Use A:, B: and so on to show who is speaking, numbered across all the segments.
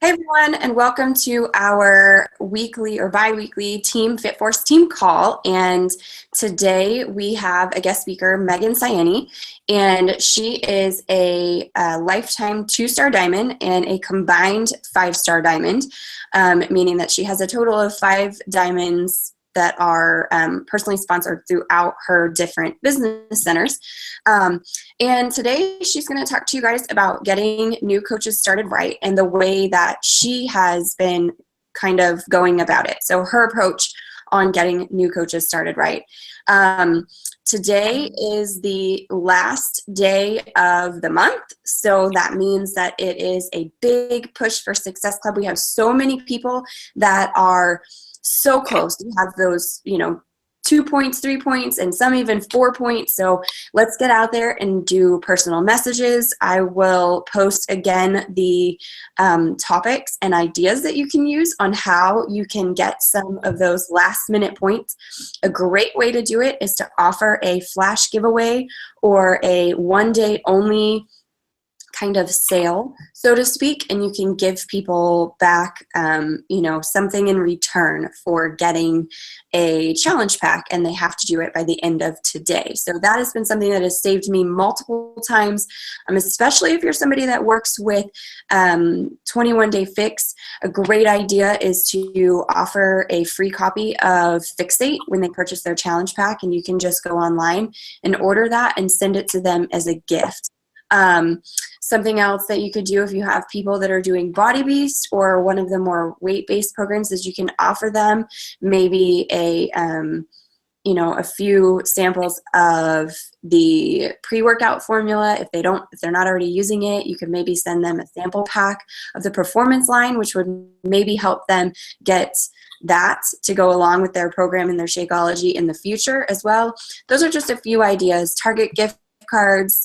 A: Hey everyone, and welcome to our weekly or bi-weekly Team Fit Force team call. And today we have a guest speaker, Meagan Saienni, and she is a lifetime 2-star diamond and a combined 5-star diamond, meaning that she has a total of 5 diamonds that are personally sponsored throughout her different business centers. And today she's going to talk to you guys about getting new coaches started right and the way that she has been kind of going about it. So her approach on getting new coaches started right. Today is the last day of the month, so that means that it is a big push for Success Club. We have so many people that are so close to have those, 2 points, 3 points, and some even 4 points. So let's get out there and do personal messages. I will post again the topics and ideas that you can use on how you can get some of those last minute points. A great way to do it is to offer a flash giveaway or a 1-day only kind of sale, so to speak, and you can give people back, something in return for getting a challenge pack, and they have to do it by the end of today. So that has been something that has saved me multiple times, especially if you're somebody that works with 21-day fix. A great idea is to offer a free copy of Fixate when they purchase their challenge pack, and you can just go online and order that and send it to them as a gift. Something else that you could do if you have people that are doing Body Beast or one of the more weight-based programs is you can offer them maybe a few samples of the pre-workout formula. If they're not already using it, you could maybe send them a sample pack of the performance line, which would maybe help them get that to go along with their program and their Shakeology in the future as well. Those are just a few ideas. Target gift cards,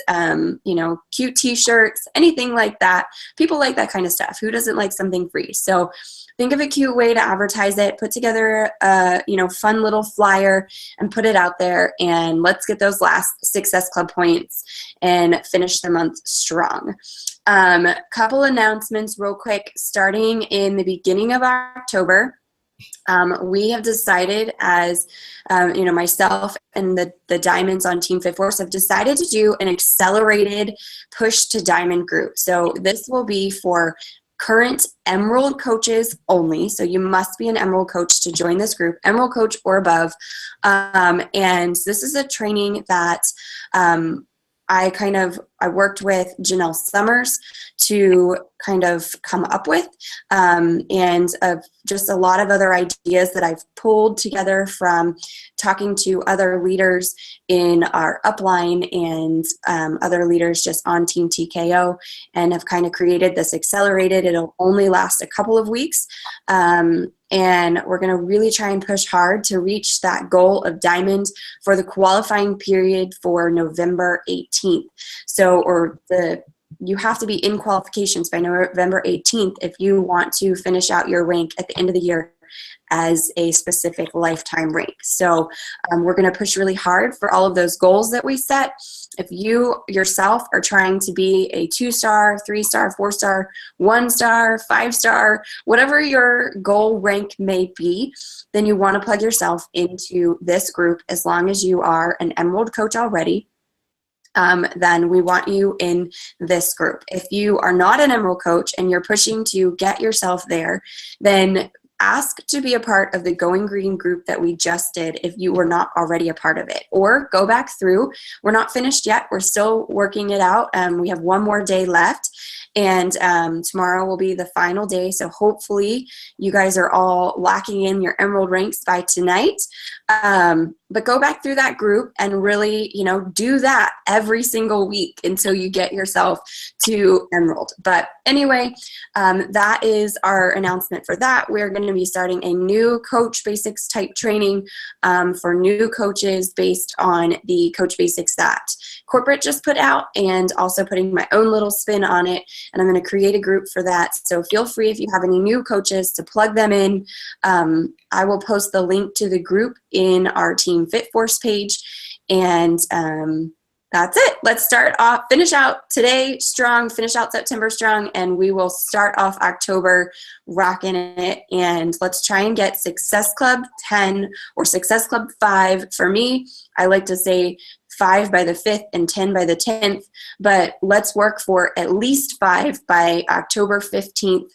A: cute t-shirts, anything like that. People like that kind of stuff. Who doesn't like something free? So think of a cute way to advertise it, put together a fun little flyer and put it out there, and let's get those last Success Club points and finish the month strong. Couple announcements real quick. Starting in the beginning of October, we have decided as, myself and the diamonds on Team Fit Force have decided to do an accelerated push to diamond group. So this will be for current Emerald coaches only. So you must be an Emerald coach to join this group, Emerald coach or above. And this is a training that I worked with Janelle Summers to kind of come up with, and just a lot of other ideas that I've pulled together from talking to other leaders in our upline and other leaders just on Team TKO, and have kind of created this accelerated. It'll only last a couple of weeks. And we're going to really try and push hard to reach that goal of diamond for the qualifying period for November 18th. You have to be in qualifications by November 18th if you want to finish out your rank at the end of the year as a specific lifetime rank. So we're going to push really hard for all of those goals that we set. If you yourself are trying to be a 2-star, 3-star, 4-star, 1-star, 5-star, whatever your goal rank may be, then you want to plug yourself into this group. As long as you are an Emerald coach already, then we want you in this group. If you are not an Emerald coach and you're pushing to get yourself there, then ask to be a part of the Going Green group that we just did if you were not already a part of it. Or go back through. We're not finished yet. We're still working it out. We have one more day left. And tomorrow will be the final day. So hopefully you guys are all locking in your Emerald ranks by tonight. But go back through that group and really, do that every single week until you get yourself to Emerald. But anyway, that is our announcement for that. We're going to be starting a new Coach Basics type training for new coaches based on the Coach Basics that corporate just put out, and also putting my own little spin on it. And I'm going to create a group for that. So feel free, if you have any new coaches, to plug them in. I will post the link to the group in our Team Fit Force page. And That's it. Let's start off, finish out today strong, finish out September strong, and we will start off October rocking it. And let's try and get Success Club 10 or Success Club 5. For me, I like to say 5 by the 5th and 10 by the 10th, but let's work for at least 5 by October 15th.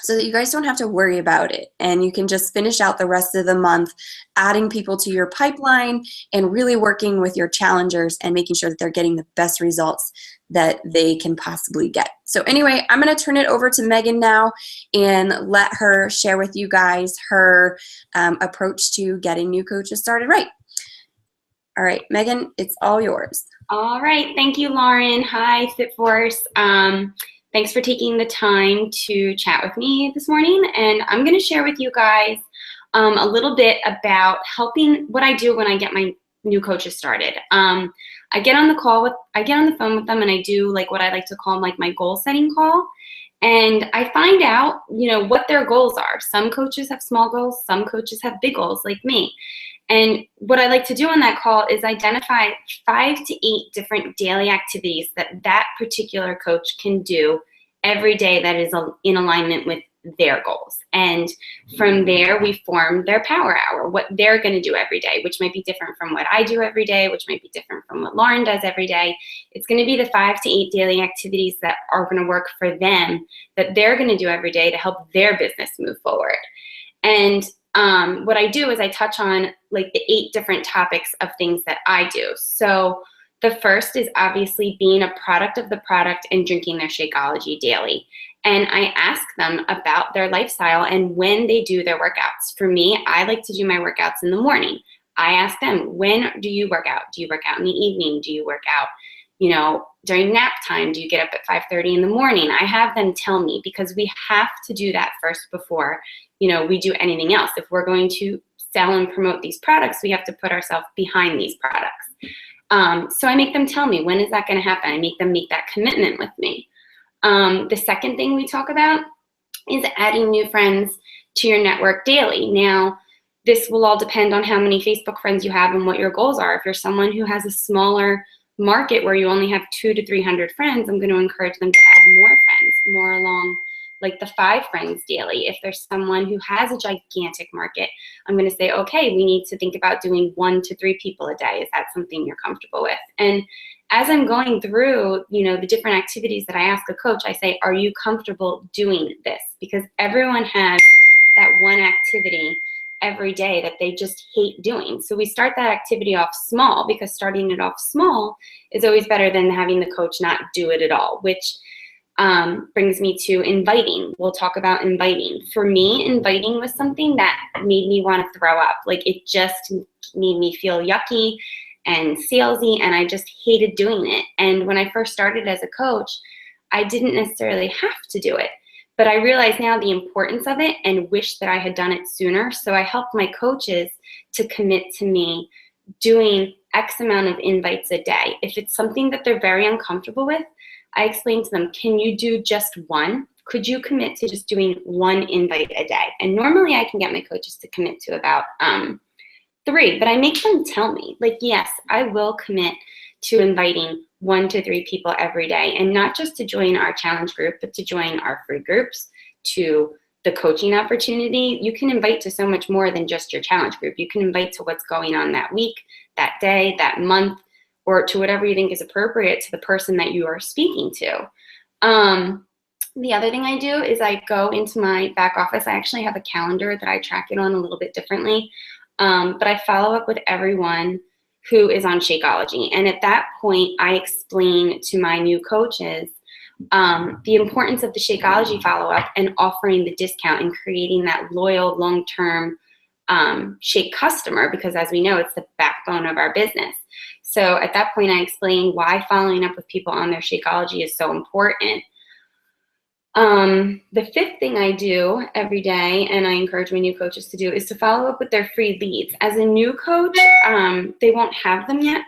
A: So that you guys don't have to worry about it, and you can just finish out the rest of the month adding people to your pipeline and really working with your challengers and making sure that they're getting the best results that they can possibly get. So anyway, I'm going to turn it over to Meagan now and let her share with you guys her approach to getting new coaches started right. All right, Meagan, it's all yours.
B: All right, thank you, Lauren. Hi, FitForce. Thanks for taking the time to chat with me this morning, and I'm going to share with you guys a little bit about helping what I do when I get my new coaches started. I get on the phone with them, and I do like what I like to call like my goal setting call, and I find out, you know, what their goals are. Some coaches have small goals, some coaches have big goals like me. And what I like to do on that call is identify 5 to 8 different daily activities that that particular coach can do every day that is in alignment with their goals. And from there, we form their power hour, what they're going to do every day, which might be different from what I do every day, which might be different from what Lauren does every day. It's going to be the 5 to 8 daily activities that are going to work for them, that they're going to do every day to help their business move forward. And what I do is I touch on like the 8 different topics of things that I do. So the first is obviously being a product of the product and drinking their Shakeology daily. And I ask them about their lifestyle and when they do their workouts. For me, I like to do my workouts in the morning. I ask them, when do you work out? Do you work out in the evening? Do you work out, you know, during nap time? Do you get up at 5:30 in the morning? I have them tell me, because we have to do that first before, you know, we do anything else. If we're going to sell and promote these products, we have to put ourselves behind these products. So I make them tell me, when is that going to happen? I make them make that commitment with me. The second thing we talk about is adding new friends to your network daily. Now, this will all depend on how many Facebook friends you have and what your goals are. If you're someone who has a smaller market where you only have 200 to 300 friends, I'm going to encourage them to add more friends, more along like the 5 friends daily. If there's someone who has a gigantic market, I'm going to say, okay, we need to think about doing 1 to 3 people a day. Is that something you're comfortable with? And as I'm going through, you know, the different activities that I ask a coach, I say, are you comfortable doing this? Because everyone has that one activity every day that they just hate doing. So we start that activity off small, because starting it off small is always better than having the coach not do it at all, which brings me to inviting. We'll talk about inviting. For me, inviting was something that made me want to throw up. Like, it just made me feel yucky and salesy, and I just hated doing it. And when I first started as a coach, I didn't necessarily have to do it. But I realize now the importance of it and wish that I had done it sooner. So I help my coaches to commit to me doing X amount of invites a day. If it's something that they're very uncomfortable with, I explain to them, can you do just 1? Could you commit to just doing 1 invite a day? And normally I can get my coaches to commit to about 3, but I make them tell me, like, yes, I will commit to inviting 1 to 3 people every day, and not just to join our challenge group, but to join our free groups, to the coaching opportunity. You can invite to so much more than just your challenge group. You can invite to what's going on that week, that day, that month, or to whatever you think is appropriate to the person that you are speaking to. The other thing I do is I go into my back office. I actually have a calendar that I track it on a little bit differently, but I follow up with everyone who is on Shakeology. And at that point, I explain to my new coaches the importance of the Shakeology follow-up and offering the discount and creating that loyal, long-term Shake customer, because as we know, it's the backbone of our business. So at that point, I explain why following up with people on their Shakeology is so important. The 5th thing I do every day, and I encourage my new coaches to do, is to follow up with their free leads. As a new coach, they won't have them yet,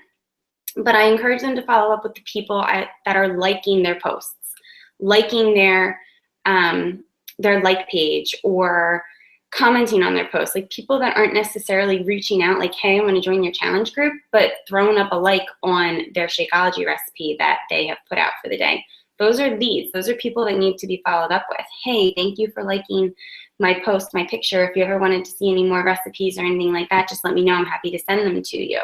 B: but I encourage them to follow up with the people that are liking their posts, liking their like page, or commenting on their posts, like people that aren't necessarily reaching out like, hey, I want to join your challenge group, but throwing up a like on their Shakeology recipe that they have put out for the day. Those are leads. Those are people that need to be followed up with. Hey, thank you for liking my post, my picture. If you ever wanted to see any more recipes or anything like that, just let me know. I'm happy to send them to you.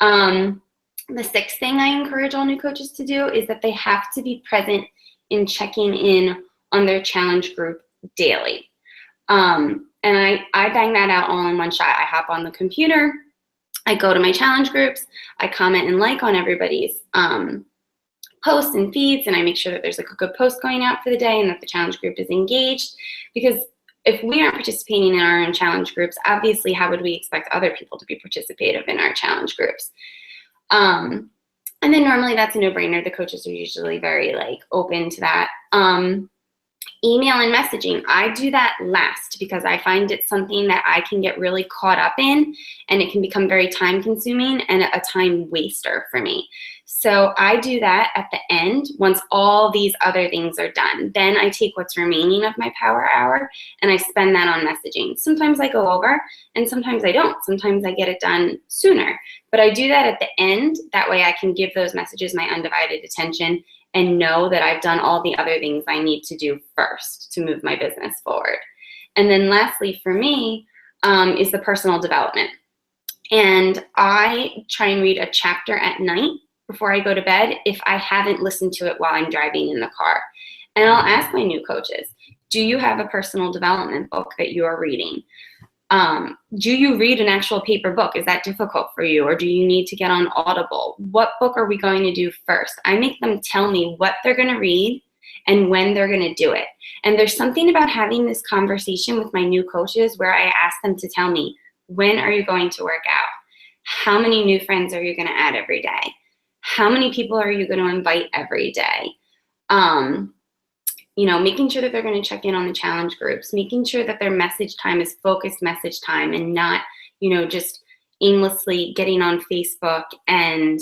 B: The sixth thing I encourage all new coaches to do is that they have to be present in checking in on their challenge group daily. And I bang that out all in one shot. I hop on the computer, I go to my challenge groups, I comment and like on everybody's posts and feeds, and I make sure that there's like a good post going out for the day and that the challenge group is engaged. Because if we aren't participating in our own challenge groups, obviously how would we expect other people to be participative in our challenge groups? And then normally that's a no-brainer. The coaches are usually very like open to that. Email and messaging, I do that last because I find it's something that I can get really caught up in, and it can become very time consuming and a time waster for me. So I do that at the end once all these other things are done. Then I take what's remaining of my power hour and I spend that on messaging. Sometimes I go over and sometimes I don't. Sometimes I get it done sooner. But I do that at the end. That way I can give those messages my undivided attention and know that I've done all the other things I need to do first to move my business forward. And then lastly for me is the personal development. And I try and read a chapter at night before I go to bed if I haven't listened to it while I'm driving in the car. And I'll ask my new coaches, do you have a personal development book that you are reading? Do you read an actual paper book? Is that difficult for you? Or do you need to get on Audible? What book are we going to do first? I make them tell me what they're going to read and when they're going to do it. And there's something about having this conversation with my new coaches where I ask them to tell me, when are you going to work out? How many new friends are you going to add every day? How many people are you going to invite every day? You know, making sure that they're going to check in on the challenge groups, making sure that their message time is focused message time and not, you know, just aimlessly getting on Facebook and,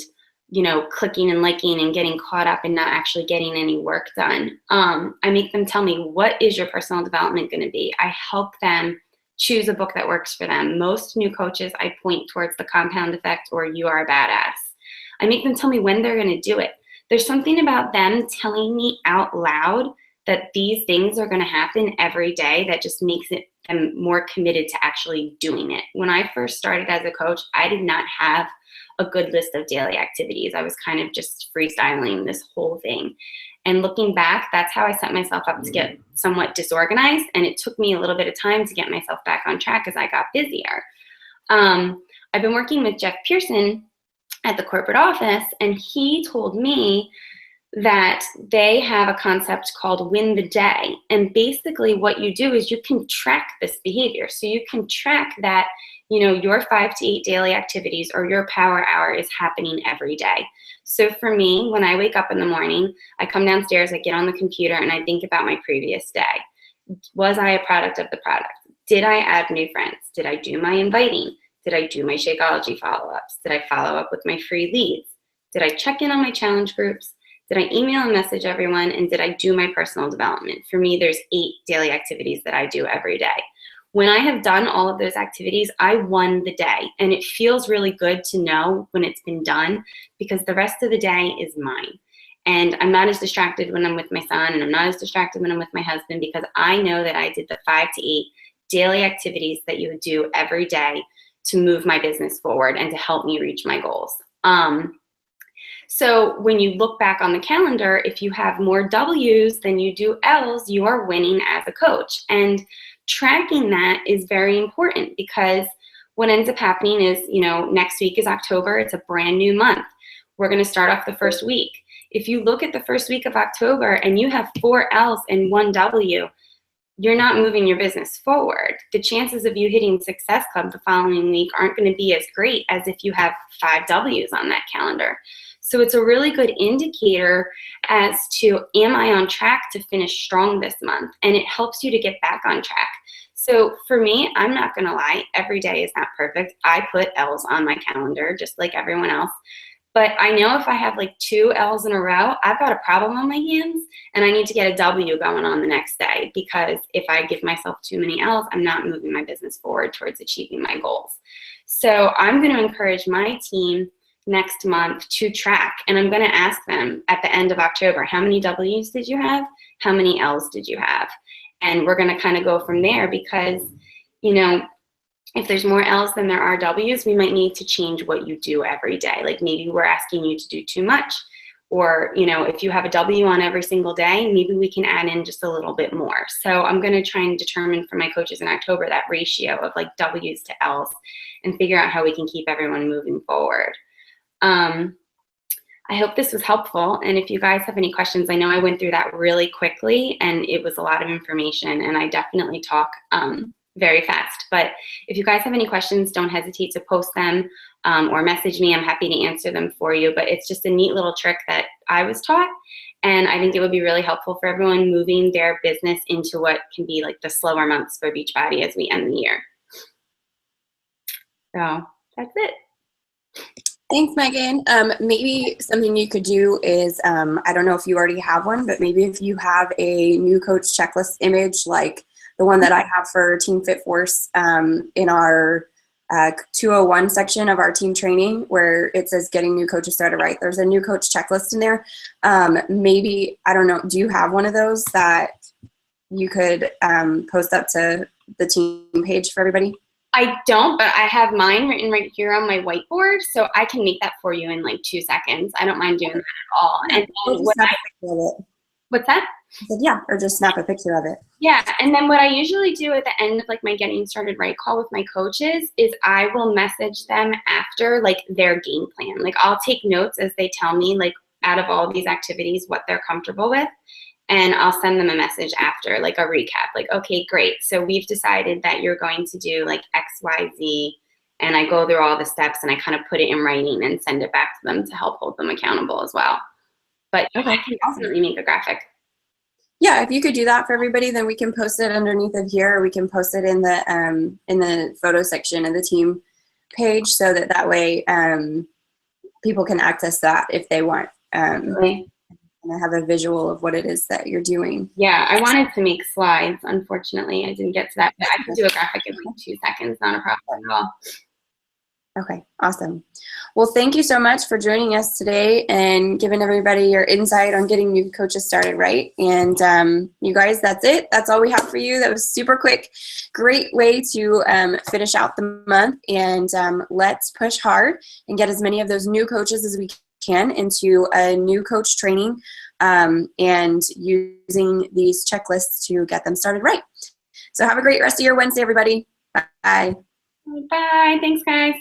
B: you know, clicking and liking and getting caught up and not actually getting any work done. I make them tell me, what is your personal development going to be? I help them choose a book that works for them. Most new coaches, I point towards The Compound Effect or You Are a Badass. I make them tell me when they're going to do it. There's something about them telling me out loud that these things are going to happen every day that just makes them more committed to actually doing it. When I first started as a coach, I did not have a good list of daily activities. I was kind of just freestyling this whole thing. And looking back, that's how I set myself up to get somewhat disorganized. And it took me a little bit of time to get myself back on track as I got busier. I've been working with Jeff Pearson at the corporate office, and he told me that they have a concept called Win the Day. And basically what you do is you can track this behavior. So you can track that, you know, your 5 to 8 daily activities or your power hour is happening every day. So for me, when I wake up in the morning, I come downstairs, I get on the computer, and I think about my previous day. Was I a product of the product? Did I add new friends? Did I do my inviting? Did I do my Shakeology follow-ups? Did I follow up with my free leads? Did I check in on my challenge groups? Did I email and message everyone? And did I do my personal development? For me, there's 8 daily activities that I do every day. When I have done all of those activities, I won the day. And it feels really good to know when it's been done because the rest of the day is mine. And I'm not as distracted when I'm with my son, and I'm not as distracted when I'm with my husband because I know that I did the 5 to 8 daily activities that you would do every day to move my business forward and to help me reach my goals. So when you look back on the calendar, if you have more W's than you do L's, you are winning as a coach. And tracking that is very important because what ends up happening is, you know, next week is October. It's a brand new month. We're going to start off the first week. If you look at the first week of October and you have 4 L's and 1 W, you're not moving your business forward. The chances of you hitting Success Club the following week aren't going to be as great as if you have 5 W's on that calendar. So it's a really good indicator as to, am I on track to finish strong this month? And it helps you to get back on track. So for me, I'm not going to lie, every day is not perfect. I put L's on my calendar just like everyone else. But I know if I have like 2 L's in a row, I've got a problem on my hands, and I need to get a W going on the next day, because if I give myself too many L's, I'm not moving my business forward towards achieving my goals. So I'm going to encourage my team next month to track, and I'm going to ask them at the end of October, how many W's did you have? How many L's did you have? And we're going to kind of go from there, because, you know, if there's more L's than there are W's, we might need to change what you do every day. Like maybe we're asking you to do too much, or, you know, if you have a W on every single day, maybe we can add in just a little bit more. So I'm going to try and determine for my coaches in October that ratio of like W's to L's, and figure out how we can keep everyone moving forward. I hope this was helpful, and if you guys have any questions, I know I went through that really quickly and it was a lot of information, and I definitely talk very fast. But if you guys have any questions, don't hesitate to post them or message me. I'm happy to answer them for you. But it's just a neat little trick that I was taught, and I think it would be really helpful for everyone moving their business into what can be like the slower months for Beachbody as we end the year. So that's it.
A: Thanks, Megan. Maybe something you could do is, I don't know if you already have one, but maybe if you have a new coach checklist image, like the one that I have for Team Fit Force in our 201 section of our team training, where it says getting new coaches started right. There's a new coach checklist in there. Maybe, I don't know, do you have one of those that you could post up to the team page for everybody?
B: I don't, but I have mine written right here on my whiteboard, so I can make that for you in like 2 seconds. I don't mind doing that at all.
A: Yeah,
B: and then what's that?
A: I said, yeah, or just snap a picture of it.
B: Yeah, and then what I usually do at the end of like my getting started right call with my coaches is I will message them after like their game plan. Like I'll take notes as they tell me like out of all these activities what they're comfortable with. And I'll send them a message after, like a recap, like, okay, great. So we've decided that you're going to do like X, Y, Z. And I go through all the steps and I kind of put it in writing and send it back to them to help hold them accountable as well. But okay, I can definitely make a graphic.
A: Yeah, if you could do that for everybody, then we can post it underneath of here, or we can post it in the photo section of the team page, so that way people can access that if they want.
B: Really?
A: And I have a visual of what it is that you're doing.
B: Yeah, I wanted to make slides. Unfortunately, I didn't get to that, but I could do a graphic in like 2 seconds, not a problem at all.
A: Okay, awesome. Well, thank you so much for joining us today and giving everybody your insight on getting new coaches started right. And you guys, that's it. That's all we have for you. That was super quick. Great way to finish out the month. And let's push hard and get as many of those new coaches as we can into a new coach training and using these checklists to get them started right. So have a great rest of your Wednesday, everybody. Bye.
B: Bye. Thanks, guys.